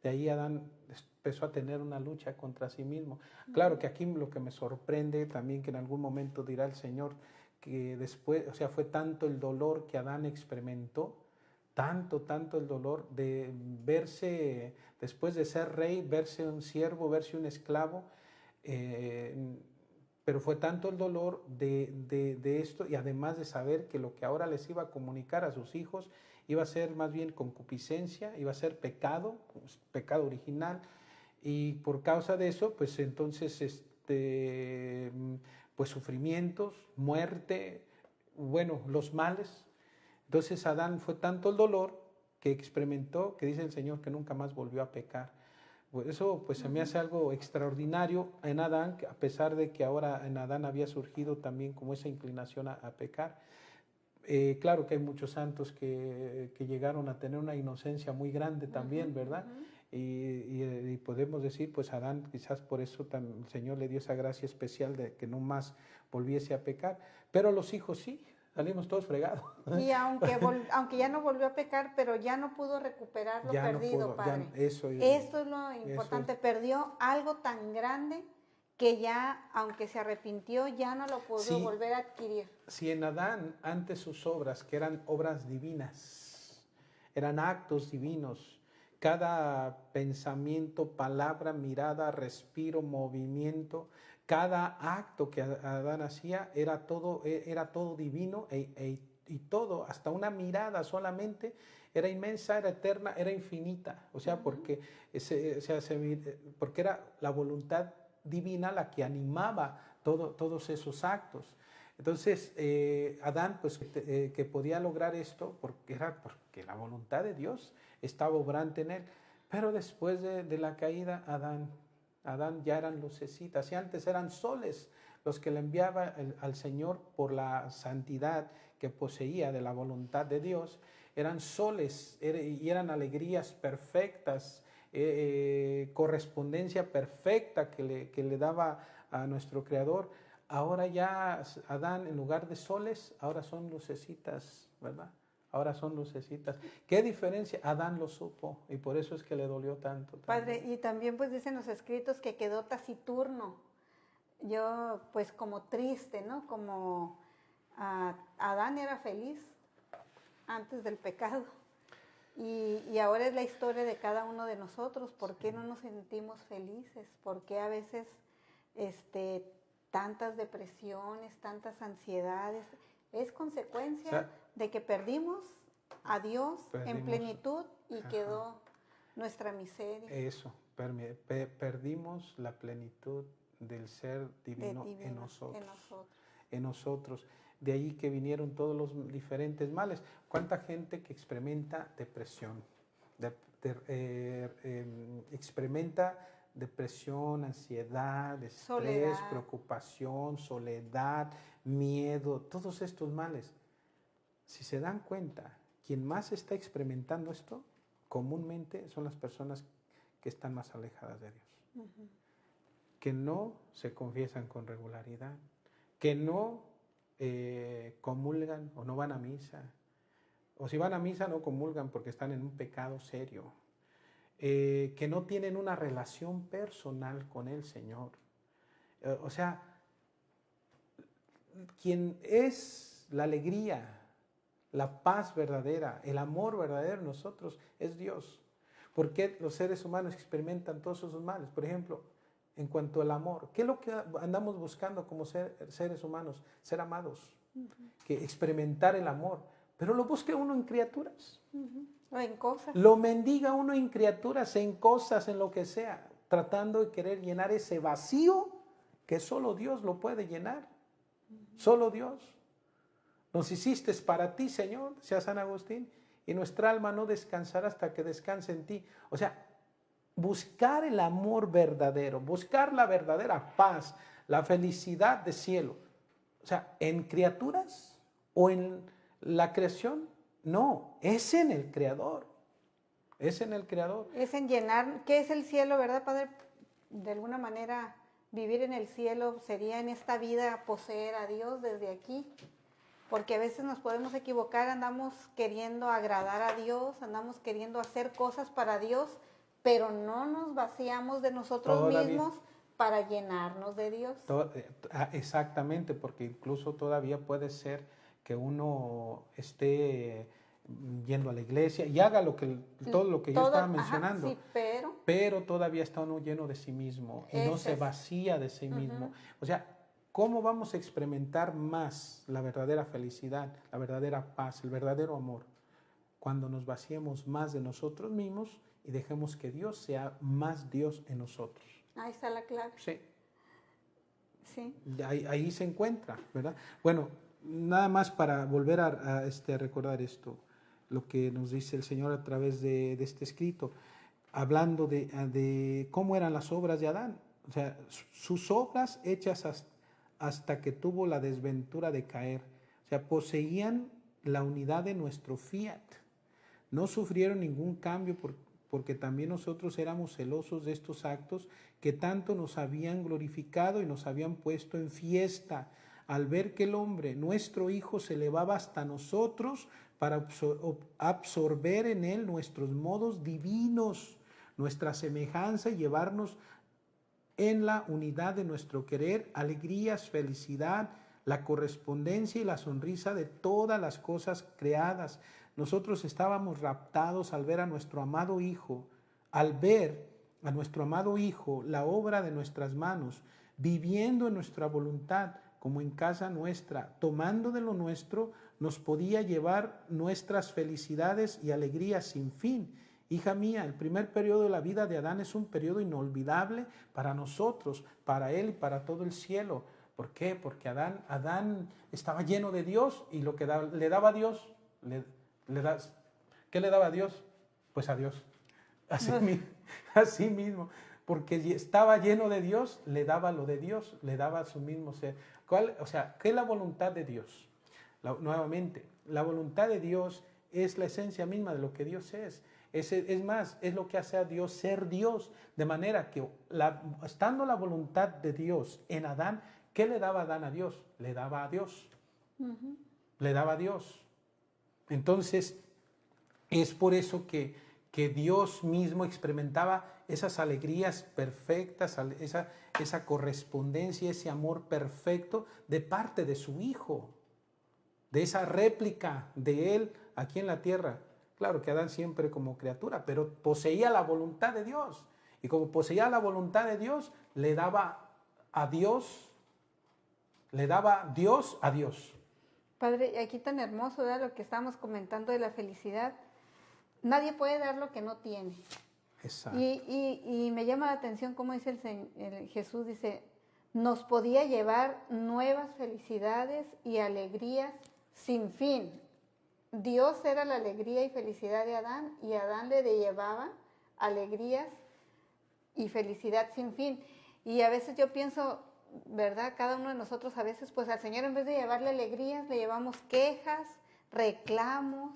De ahí Adán empezó a tener una lucha contra sí mismo. Claro que aquí lo que me sorprende también, que en algún momento dirá el Señor, que después, o sea, fue tanto el dolor que Adán experimentó, tanto el dolor de verse, después de ser rey, verse un siervo, verse un esclavo, pero fue tanto el dolor de esto, y además de saber que lo que ahora les iba a comunicar a sus hijos iba a ser más bien concupiscencia, iba a ser pecado, pues, pecado original, y por causa de eso, pues entonces, pues sufrimientos, muerte, bueno, los males. Entonces Adán fue tanto el dolor que experimentó, que dice el Señor que nunca más volvió a pecar. Pues eso pues se me hace algo extraordinario en Adán, a pesar de que ahora en Adán había surgido también como esa inclinación a pecar. Claro que hay muchos santos que llegaron a tener una inocencia muy grande también, ¿verdad? Y podemos decir, pues Adán, quizás por eso el Señor le dio esa gracia especial de que no más volviese a pecar, pero los hijos sí, salimos todos fregados. Y aunque ya no volvió a pecar, pero ya no pudo recuperar lo Ya no perdido, pudo, Padre. eso Esto es lo importante, perdió algo tan grande que ya, aunque se arrepintió, ya no lo pudo volver a adquirir. Si en Adán, antes sus obras, que eran obras divinas, eran actos divinos, cada pensamiento, palabra, mirada, respiro, movimiento, cada acto que Adán hacía era todo divino y todo, hasta una mirada solamente, era inmensa, era eterna, era infinita. O sea, porque era la voluntad divina la que animaba todos esos actos. Entonces, Adán, pues, que podía lograr esto porque la voluntad de Dios estaba obrante en él. Pero después de la caída, Adán ya eran lucecitas, y antes eran soles los que le enviaba al Señor por la santidad que poseía de la voluntad de Dios. Eran soles y eran alegrías perfectas, correspondencia perfecta que le daba a nuestro Creador. Ahora ya Adán, en lugar de soles, ahora son lucecitas, ¿verdad? Ahora son lucecitas. ¿Qué diferencia? Adán lo supo y por eso es que le dolió tanto. Padre, y también pues dicen los escritos que quedó taciturno. Yo pues como triste, ¿no? Como Adán era feliz antes del pecado. Y ahora es la historia de cada uno de nosotros. ¿Por qué no nos sentimos felices? ¿Por qué a veces tantas depresiones, tantas ansiedades? Es consecuencia de que perdimos a Dios en plenitud y quedó nuestra miseria. Eso, perdimos la plenitud del ser divino en nosotros. De ahí que vinieron todos los diferentes males. ¿Cuánta gente que experimenta depresión? Experimenta depresión, ansiedad, estrés, preocupación, soledad, miedo, todos estos males. Si se dan cuenta, quien más está experimentando esto, comúnmente son las personas que están más alejadas de Dios, que no se confiesan con regularidad, que no comulgan o no van a misa, o si van a misa no comulgan porque están en un pecado serio, que no tienen una relación personal con el Señor. O sea, quien es la alegría, la paz verdadera, el amor verdadero en nosotros es Dios. ¿Por qué los seres humanos experimentan todos esos males? Por ejemplo, en cuanto al amor, ¿qué es lo que andamos buscando como seres humanos? Ser amados, que experimentar el amor. Pero lo busca uno en criaturas. O en cosas. Lo mendiga uno en criaturas, en cosas, en lo que sea, tratando de querer llenar ese vacío que solo Dios lo puede llenar. Solo Dios. Nos hiciste para ti, Señor, decía San Agustín, y nuestra alma no descansará hasta que descanse en ti. O sea, buscar el amor verdadero, buscar la verdadera paz, la felicidad de cielo. O sea, ¿en criaturas o en la creación? No, es en el Creador. Es en el Creador. Es en llenar. ¿Qué es el cielo, verdad, Padre? De alguna manera, vivir en el cielo sería en esta vida poseer a Dios desde aquí. Porque a veces nos podemos equivocar, andamos queriendo agradar a Dios, andamos queriendo hacer cosas para Dios, pero no nos vaciamos de nosotros mismos para llenarnos de Dios. Exactamente, porque incluso todavía puede ser que uno esté yendo a la iglesia y haga todo lo que yo estaba mencionando, sí, pero todavía está uno lleno de sí mismo y no se vacía de sí mismo. O sea, ¿cómo vamos a experimentar más la verdadera felicidad, la verdadera paz, el verdadero amor? Cuando nos vaciemos más de nosotros mismos y dejemos que Dios sea más Dios en nosotros. Ahí está la clave. Sí. Sí. Ahí se encuentra, ¿verdad? Bueno, nada más para volver a recordar esto, lo que nos dice el Señor a través de este escrito. hablando de cómo eran las obras de Adán. O sea, sus obras hechas hasta que tuvo la desventura de caer. O sea, poseían la unidad de nuestro fiat. No sufrieron ningún cambio porque también nosotros éramos celosos de estos actos que tanto nos habían glorificado y nos habían puesto en fiesta, al ver que el hombre, nuestro Hijo, se elevaba hasta nosotros para absorber en él nuestros modos divinos, nuestra semejanza y llevarnos en la unidad de nuestro querer, alegrías, felicidad, la correspondencia y la sonrisa de todas las cosas creadas. Nosotros estábamos raptados al ver a nuestro amado Hijo, al ver a nuestro amado Hijo, la obra de nuestras manos, viviendo en nuestra voluntad como en casa nuestra, tomando de lo nuestro, nos podía llevar nuestras felicidades y alegrías sin fin. Hija mía, el primer periodo de la vida de Adán es un periodo inolvidable para nosotros, para él y para todo el cielo. ¿Por qué? Porque Adán estaba lleno de Dios y lo que le daba a Dios, ¿qué le daba a Dios? Pues a Dios. Así mismo. Porque estaba lleno de Dios, le daba lo de Dios, le daba su mismo ser. O sea, ¿qué es la voluntad de Dios? Nuevamente, la voluntad de Dios es la esencia misma de lo que Dios es. Es más, es lo que hace a Dios ser Dios. De manera que, estando la voluntad de Dios en Adán, ¿qué le daba Adán a Dios? Le daba a Dios. Le daba a Dios. Entonces, es por eso que Dios mismo experimentaba esas alegrías perfectas, esa correspondencia, ese amor perfecto de parte de su Hijo, de esa réplica de Él aquí en la tierra. Claro que Adán siempre como criatura, pero poseía la voluntad de Dios. Y como poseía la voluntad de Dios, le daba a Dios, a Dios. Padre, aquí tan hermoso, ¿verdad? Lo que estábamos comentando de la felicidad. Nadie puede dar lo que no tiene. Exacto. Y me llama la atención cómo dice Jesús, dice, nos podía llevar nuevas felicidades y alegrías sin fin. Dios era la alegría y felicidad de Adán y Adán le llevaba alegrías y felicidad sin fin. Y a veces yo pienso, ¿verdad? Cada uno de nosotros a veces, pues al Señor en vez de llevarle alegrías, le llevamos quejas, reclamos,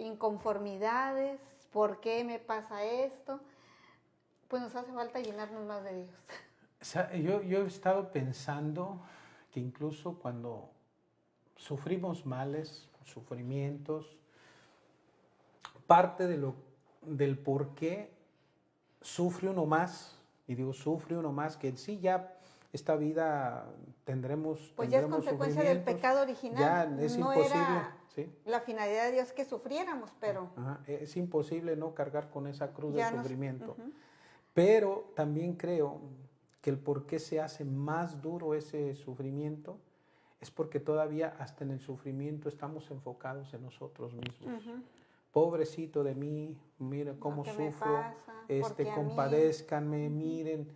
inconformidades, ¿por qué me pasa esto? Pues nos hace falta llenarnos más de Dios. O sea, yo he estado pensando que incluso cuando sufrimos males, sufrimientos, parte del por qué sufre uno más, y digo sufre uno más, que en sí ya esta vida tendremos pues ya es consecuencia del pecado original. Ya es no imposible. Era ¿sí? La finalidad de Dios que sufriéramos, pero... Es imposible no cargar con esa cruz del sufrimiento. Uh-huh. Pero también creo que el por qué se hace más duro ese sufrimiento es porque todavía hasta en el sufrimiento estamos enfocados en nosotros mismos. Uh-huh. Pobrecito de mí, mira cómo sufro, compadézcanme, miren.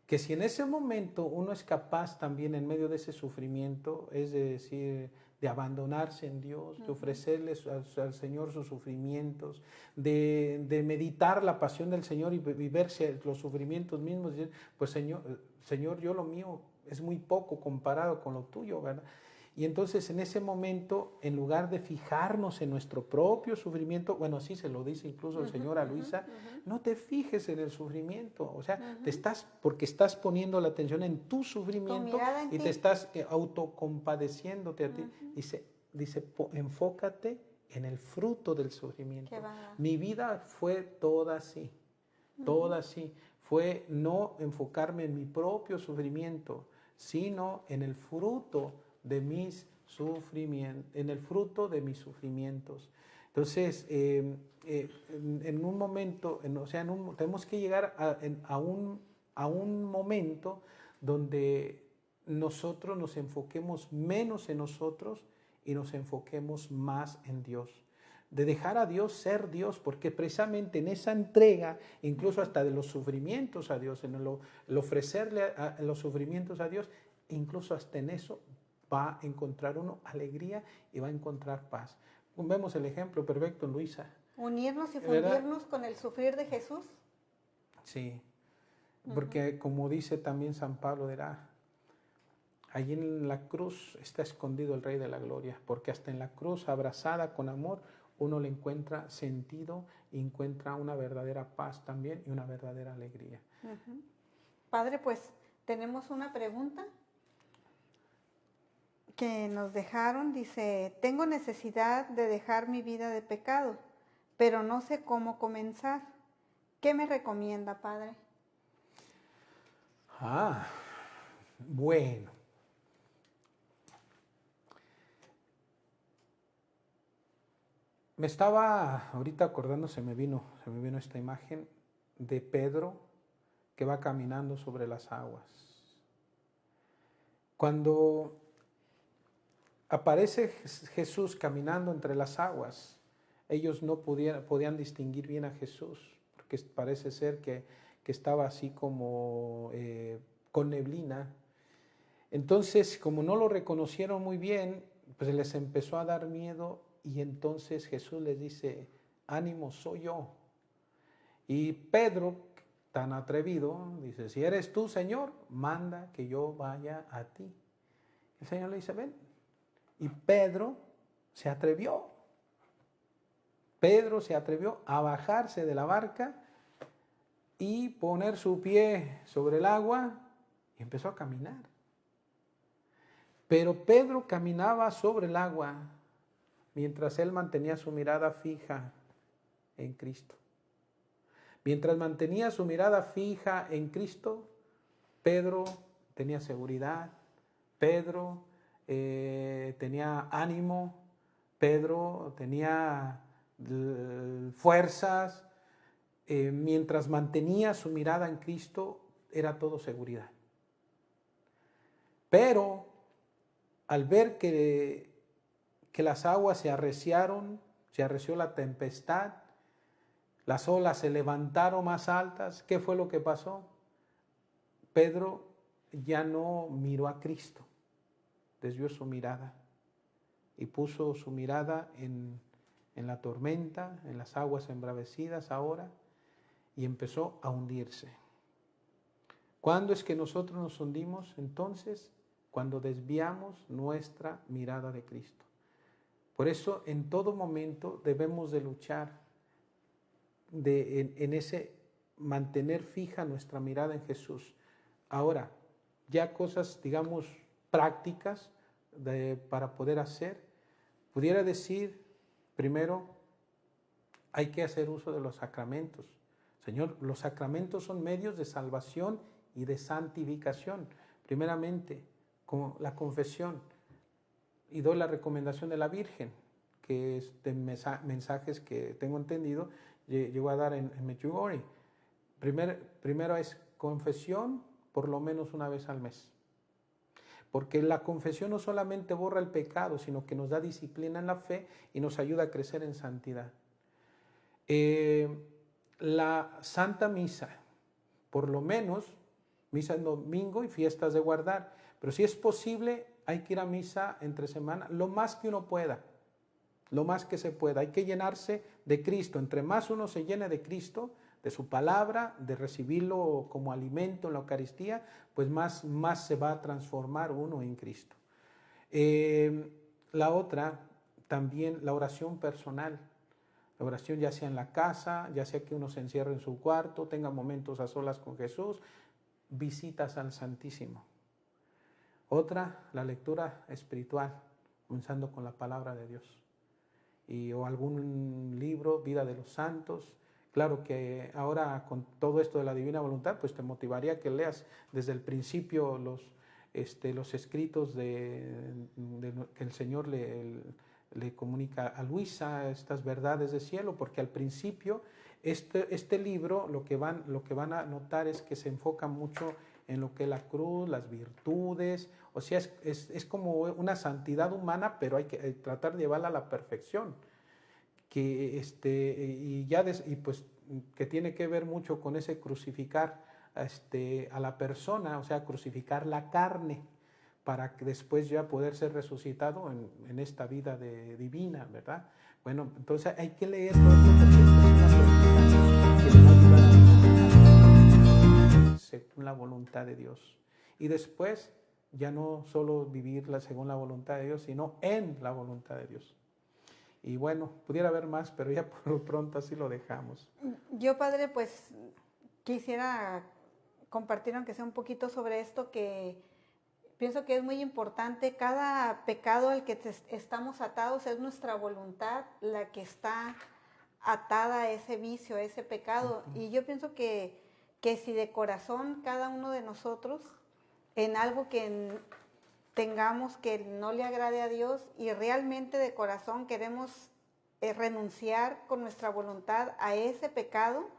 Que si en ese momento uno es capaz también en medio de ese sufrimiento, es decir, de abandonarse en Dios, de ofrecerle al Señor sus sufrimientos, de meditar la pasión del Señor y verse los sufrimientos mismos, y decir, pues Señor, yo lo mío es muy poco comparado con lo tuyo, ¿verdad? Y entonces en ese momento, en lugar de fijarnos en nuestro propio sufrimiento, bueno, sí se lo dice incluso el Señor a Luisa, no te fijes en el sufrimiento, o sea, porque estás poniendo la atención en tu sufrimiento y te estás autocompadeciéndote a ti. Dice, enfócate en el fruto del sufrimiento. Mi vida fue toda así, toda así. Fue no enfocarme en mi propio sufrimiento, sino en el fruto de mis sufrimientos, en el fruto de mis sufrimientos. Entonces, en un momento, tenemos que llegar a un momento donde nosotros nos enfoquemos menos en nosotros y nos enfoquemos más en Dios. De dejar a Dios ser Dios, porque precisamente en esa entrega, incluso hasta de los sufrimientos a Dios, en el ofrecerle los sufrimientos a Dios, incluso hasta en eso va a encontrar uno alegría y va a encontrar paz. vemos el ejemplo perfecto en Luisa. Unirnos y ¿Verdad? fundirnos con el sufrir de Jesús. Sí, porque como dice también San Pablo, dirá, allí en la cruz está escondido el Rey de la Gloria, porque hasta en la cruz, abrazada con amor, uno le encuentra sentido y encuentra una verdadera paz también y una verdadera alegría. Padre, pues tenemos una pregunta que nos dejaron. Dice, tengo necesidad de dejar mi vida de pecado, pero no sé cómo comenzar. ¿Qué me recomienda, Padre? Bueno. Me estaba ahorita acordando, se me vino esta imagen de Pedro que va caminando sobre las aguas. Cuando aparece Jesús caminando entre las aguas, ellos no podían distinguir bien a Jesús, porque parece ser que estaba así como con neblina. Entonces, como no lo reconocieron muy bien, pues les empezó a dar miedo. Y entonces Jesús les dice, ánimo, soy yo. Y Pedro, tan atrevido, dice, si eres tú, Señor, manda que yo vaya a ti. El Señor le dice, ven. Y Pedro se atrevió. Pedro se atrevió a bajarse de la barca y poner su pie sobre el agua y empezó a caminar. Pero Pedro caminaba sobre el agua mientras él mantenía su mirada fija en Cristo. Mientras mantenía su mirada fija en Cristo, Pedro tenía seguridad, Pedro tenía ánimo, Pedro tenía fuerzas. Mientras mantenía su mirada en Cristo, era todo seguridad. Pero al ver que las aguas se arreciaron, se arreció la tempestad, las olas se levantaron más altas, ¿qué fue lo que pasó? Pedro ya no miró a Cristo, desvió su mirada y puso su mirada en la tormenta, en las aguas embravecidas ahora, y empezó a hundirse. ¿Cuándo es que nosotros nos hundimos? Entonces, cuando desviamos nuestra mirada de Cristo. Por eso en todo momento debemos de luchar en ese mantener fija nuestra mirada en Jesús. Ahora, ya cosas, digamos, prácticas para poder hacer, pudiera decir, primero, hay que hacer uso de los sacramentos. Señor, los sacramentos son medios de salvación y de santificación. Primeramente, como la confesión. Y doy la recomendación de la Virgen, que es de mensajes que tengo entendido, llegó a dar en Medjugorje. Primero es confesión por lo menos una vez al mes. Porque la confesión no solamente borra el pecado, sino que nos da disciplina en la fe y nos ayuda a crecer en santidad. La Santa Misa, por lo menos, misa en domingo y fiestas de guardar. Pero si es posible, hay que ir a misa entre semana, lo más que uno pueda, lo más que se pueda. Hay que llenarse de Cristo. Entre más uno se llene de Cristo, de su palabra, de recibirlo como alimento en la Eucaristía, pues más se va a transformar uno en Cristo. La otra, también la oración personal. La oración ya sea en la casa, ya sea que uno se encierre en su cuarto, tenga momentos a solas con Jesús, visitas al Santísimo. Otra, la lectura espiritual, comenzando con la palabra de Dios. O algún libro, Vida de los Santos. Claro que ahora con todo esto de la divina voluntad, pues te motivaría que leas desde el principio los escritos que el Señor le comunica a Luisa, estas verdades del cielo, porque al principio este libro lo que van a notar es que se enfoca mucho en lo que es la cruz, las virtudes, o sea, es como una santidad humana, pero hay que tratar de llevarla a la perfección, que pues que tiene que ver mucho con ese crucificar a la persona, o sea, crucificar la carne, para que después ya poder ser resucitado en esta vida divina, ¿verdad? Bueno, entonces hay que leer todo esto porque es una pregunta que le va a ayudar a vivir según la voluntad de Dios. Y después ya no solo vivirla según la voluntad de Dios, sino en la voluntad de Dios. Y bueno, pudiera haber más, pero ya por lo pronto así lo dejamos. Yo, padre, pues quisiera compartir, aunque sea un poquito sobre esto, que pienso que es muy importante. Cada pecado al que estamos atados es nuestra voluntad la que está atada a ese vicio, a ese pecado. Y yo pienso que si de corazón cada uno de nosotros en algo que tengamos que no le agrade a Dios y realmente de corazón queremos renunciar con nuestra voluntad a ese pecado,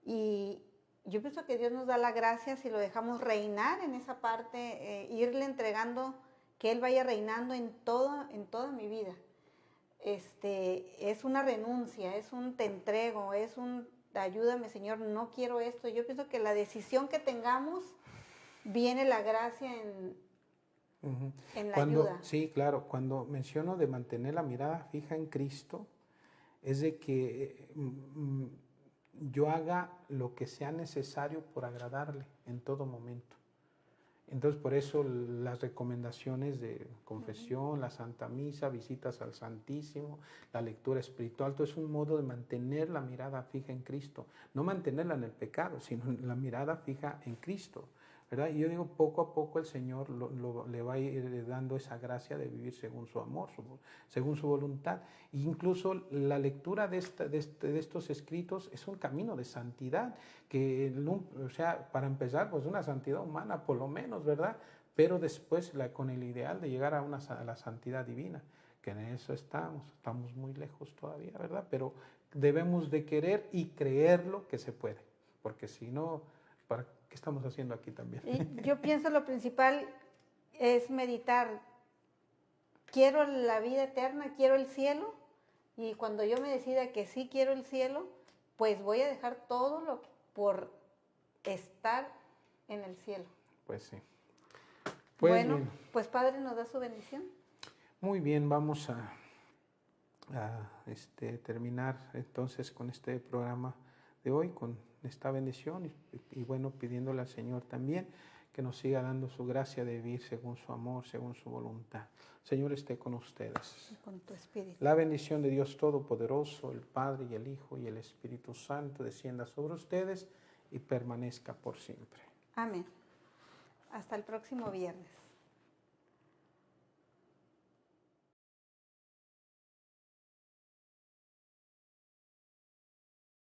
y yo pienso que Dios nos da la gracia si lo dejamos reinar en esa parte, irle entregando, que Él vaya reinando en toda mi vida. Es una renuncia, es un te entrego, es un ayúdame, Señor, no quiero esto. Yo pienso que la decisión que tengamos, viene la gracia en la ayuda. Sí, claro, cuando menciono de mantener la mirada fija en Cristo, es de que yo haga lo que sea necesario por agradarle en todo momento. Entonces, por eso las recomendaciones de confesión, la Santa Misa, visitas al Santísimo, la lectura espiritual, todo es un modo de mantener la mirada fija en Cristo. No mantenerla en el pecado, sino la mirada fija en Cristo, ¿verdad? Y yo digo, poco a poco el Señor le va a ir dando esa gracia de vivir según su amor, según su voluntad. E incluso la lectura de estos escritos es un camino de santidad, que, o sea, para empezar, pues una santidad humana, por lo menos, ¿verdad? Pero después con el ideal de llegar a la santidad divina, que en eso estamos muy lejos todavía, ¿verdad? Pero debemos de querer y creerlo que se puede, porque si no, ¿para qué estamos haciendo aquí también? Y yo pienso lo principal es meditar. Quiero la vida eterna, quiero el cielo, y cuando yo me decida que sí quiero el cielo, pues voy a dejar todo por estar en el cielo. Pues sí. Pues bueno, bien. Pues Padre, ¿nos da su bendición? Muy bien, vamos a terminar entonces con este programa de hoy, con esta bendición y bueno, pidiéndole al Señor también que nos siga dando su gracia de vivir según su amor, según su voluntad. Señor, esté con ustedes. Y con tu espíritu. La bendición de Dios Todopoderoso, el Padre y el Hijo y el Espíritu Santo descienda sobre ustedes y permanezca por siempre. Amén. Hasta el próximo viernes.